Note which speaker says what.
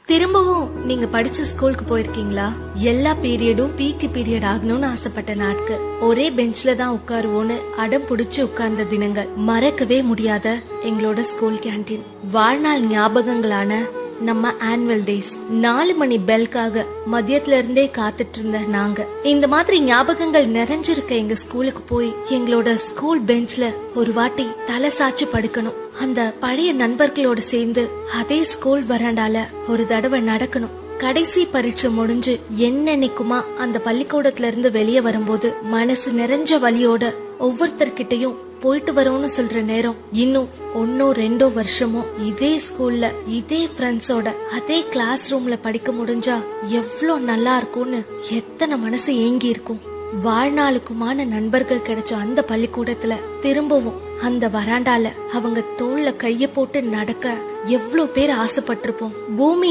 Speaker 1: திரும்பவும் நீங்க படிச்ச ஸ்கூலுக்கு போயிருக்கீங்களா? எல்லா பீரியடும் பிடி பீரியட் ஆகணும்னு ஆசைப்பட்ட நாட்கள், ஒரே பெஞ்ச்ல தான் உட்காருவோன்னு அடம் புடிச்சு உட்கார்ந்த தினங்கள், மறக்கவே முடியாத எங்களோட ஸ்கூல் கேண்டீன், வாழ்நாள் ஞாபகங்களான நம்ம ஆனுவல் டேஸ், 4 மணி பெல்காக மதியத்துல இருந்தே காத்துட்டு இருந்த நாங்க. இந்த மாதிரி ஞாபகங்கள் நிறைஞ்சிருக்க எங்க ஸ்கூலுக்கு போய் எங்களோட ஸ்கூல் பெஞ்ச்ல ஒரு வாட்டி தலை சாச்சு படுக்கணும். அந்த பழைய நண்பர்களோட சேர்ந்து அதே ஸ்கூல் வராண்டால ஒரு தடவை நடக்கணும். கடைசி பரீட்சை முடிஞ்சு என்னன்னைக்குமா அந்த பள்ளிக்கூடத்துல இருந்து வெளியே வரும்போது மனசு நிறைஞ்ச வலியோட ஒவ்வொருத்தர்கிட்டயும் போயிட்டு வரோம்னு சொல்ற நேரம், இன்னும் 1-2 வருஷமோ இதே ஸ்கூல்ல இதே ஃப்ரெண்ட்ஸோட அதே கிளாஸ் ரூம்ல படிக்க முடிஞ்சா எவ்வளவு நல்லா இருக்கும்னு எத்தனை மனசு ஏங்கி இருக்கும். வாழ்நாளுக்குமான நண்பர்கள் கிடைச்ச அந்த பள்ளிக்கூடத்துல திரும்பவும் அந்த வராண்டால அவங்க தோள்ல கைய போட்டு நடக்க எவ்வளவு பேர் ஆசைப்பட்டிருப்போம். பூமி